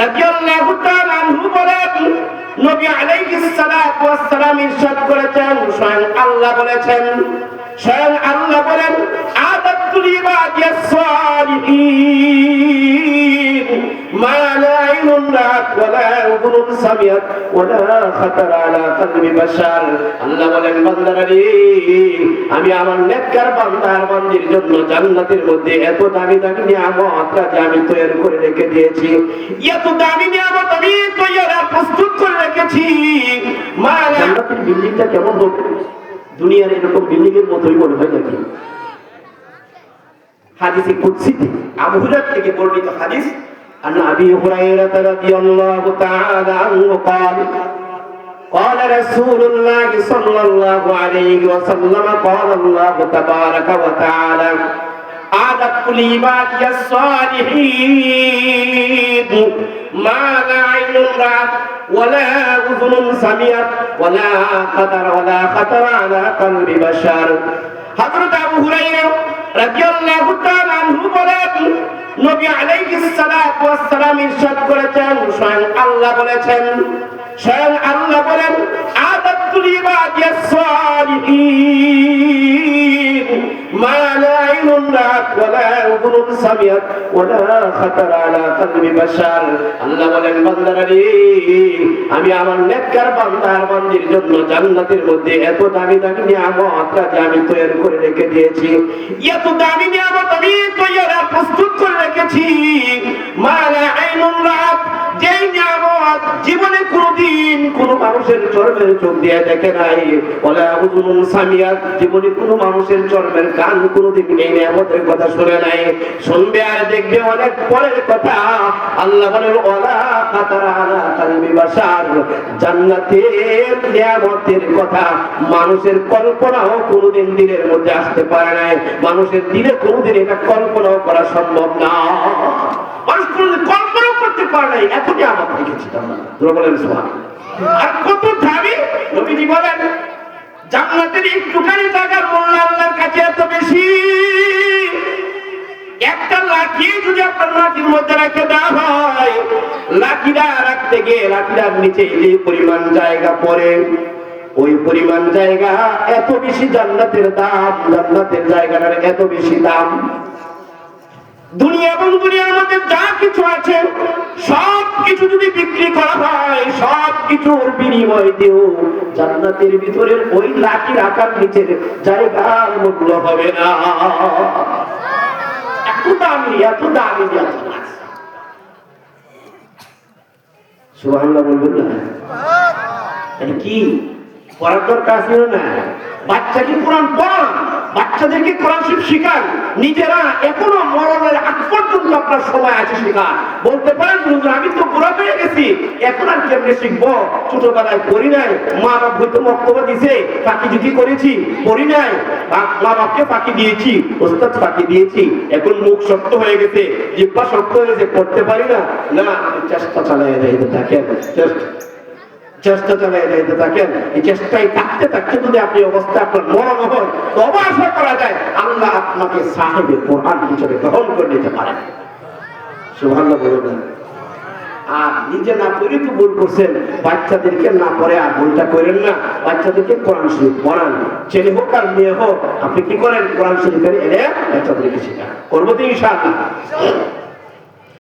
রাদিয়াল্লাহু তাআলা আনহু বলেন, নবী আলাইহিস সালাতু ওয়াস সালাম ইরশাদ করেছেন, স্বয়ং আল্লাহ বলেছেন, স্বয়ং আল্লাহ বলেন, আদাতুল ইবাদিয়াস সালিহিন মা লা আইনুন রাআত ওয়া লা উযুনুন সামিআত ওয়া লা খাতারা আলা কলবি বাশার। আল্লাহ বলেন, বান্দারা রে, আমি আমার নেককার বান্দার বান্দির জন্য জান্নাতের মধ্যে এত দামি দামি নিয়ামত আমি তৈরি করে রেখে দিয়েছি, এত দামি নিয়ামত আমি তৈরি প্রস্তুত করে রেখেছি। মা জান্নাতের বিল্ডিংটা কেমন হবে? দুনিয়ার এরকম বিল্ডিং এর মতোই মনে হয় নাকি? হাদিসে কুদসিতে আবু হুরায়রা থেকে বর্ণিত হাদিস, আন আবি হুরায়রা রাদিয়াল্লাহু তাআলা আনহু قال قال رسول الله صلى الله عليه وسلم قال الله تبارك وتعالى أعددت لعبادي الصالحين ما لا عين رأت ولا أذن سمعت ولا خطر على قلب بشر। হযরত আবু হুরায়রা রাদিয়াল্লাহু তাআলা আনহু বলেন, নবী আলাইহিস সালাতু ওয়াস সালাম ইরশাদ করেছেন, স্বয়ং আল্লাহ বলেছেন, স্বয়ং আল্লাহ বলেন, আদাতুল ইবাদিয়াস সালিহিন মা লা আইনুন রাআত ওয়া লা উযুনুন সামিআত ওয়া লা খাতারা আলা কলবি বাশার। আল্লাহ বলেন, বান্দারা রে, আমি আমার নেককার বান্দার বান্দির জন্য জান্নাতের মধ্যে এত দামি দামি নিয়ামত আমি তৈরি করে রেখে দিয়েছি, এত দামি নিয়ামত আমি তৈরি প্রস্তুত করে রেখেছি। মা লা আইনুন রাআত, যেই নিয়ামত জীবনে কোনদিন কোন মানুষের চর্মের চোখ দিয়ে দেখে নাই, ওয়ালা উযুনুন সামিআত, জীবনে কোন মানুষের চর্মের কান কোনদিন এই নিয়ামতের কথা শুনে নাই, শুনবে আর দেখবে অনেক পরের কথা। আল্লাহ বলেন, ওয়ালা খাতারা আলা কলবি বাশার, জান্নাতের নিয়ামতের কথা মানুষের কল্পনাও কোনদিন দিলের মধ্যে আসতে পারে নাই, মানুষের দিলে কোনদিন এটা কল্পনাও করা সম্ভব না, মানুষ কোনদিন কল্পনাও করতে পারে নাই, এত নিয়ামত দেখেছি আমরা। বলেন সুবহানাল্লাহ। আর কত দামি! নবীজি বলেন, জান্নাতের একটুখানি জায়গার মূল্য আল্লাহর কাছে এত বেশি, একটা লাঠি যদি আপনার মাটির মধ্যে রেখে দেওয়া হয়, লাঠিটা রাখতে গিয়ে লাঠিটার নিচে যে পরিমাণ জায়গা পড়ে, ওই পরিমাণ জায়গা এত বেশি জান্নাতের দাম, জান্নাতের জায়গাটার এত বেশি দাম। দুনিয়া এবং দুনিয়ার মধ্যে যা কিছু আছে সব কিছু যদি বিক্রি করা হয়, সব কিছুর বিনিময় দিও জান্নাতের ভিতরের ওই লাঠি রাখার নিচের জায়গার মূল্য হবে না। এত দামি, এত দামি, এত দামি। সুবহানাল্লাহ বলবেন না? এটা কি পড়ার দরকার ছিল না? বাচ্চাকে কোরআন পড়ান, বাচ্চাদেরকে কোরআন শরীফ শিখান, নিজেরা এখনো মরণের আগ পর্যন্ত আপনার সময় আছে শেখার। বলতে পারেন, আমি তো বুড়া হয়ে গেছি, এখন আর কেমনে শিখবো? ছোটবেলায় পড়ি নাই, মা বাপ হয়তো বক্তব্য দিছে, ফাঁকি ঝুঁকি করেছি, পড়ি নাই, মা বাপকে ফাঁকি দিয়েছি, ওস্তাদ ফাঁকি দিয়েছি, এখন মুখ শক্ত হয়ে গেছে, জিহ্বা শক্ত হয়ে গেছে, পড়তে পারি না। না, চেষ্টা চালিয়ে যাইতে থাকেন, চেষ্টা চালিয়ে যাইতে থাকেন। এই চেষ্টায় থাকতে থাকতে যদি আপনি অবস্থা আপনার মরণ হয়, তবে আশা করা যায় আল্লাহ আপনাকে সাহেবে কোরআন হিসেবে গ্রহণ করে নিতে পারেন। সুবহানাল্লাহ বলবেন। আর নিজে না পড়ে তো ভুল করছেন, বাচ্চাদেরকে না পড়ে আর ভুলটা করেন না, বাচ্চাদেরকে কোরআন শরীফ পড়ান, ছেলে হোক আর মেয়ে হোক, আপনি কি করেন? কোরআন শরীফের এনে বাচ্চাদেরকে শেখান। করবো তো ইনশাআল্লাহ।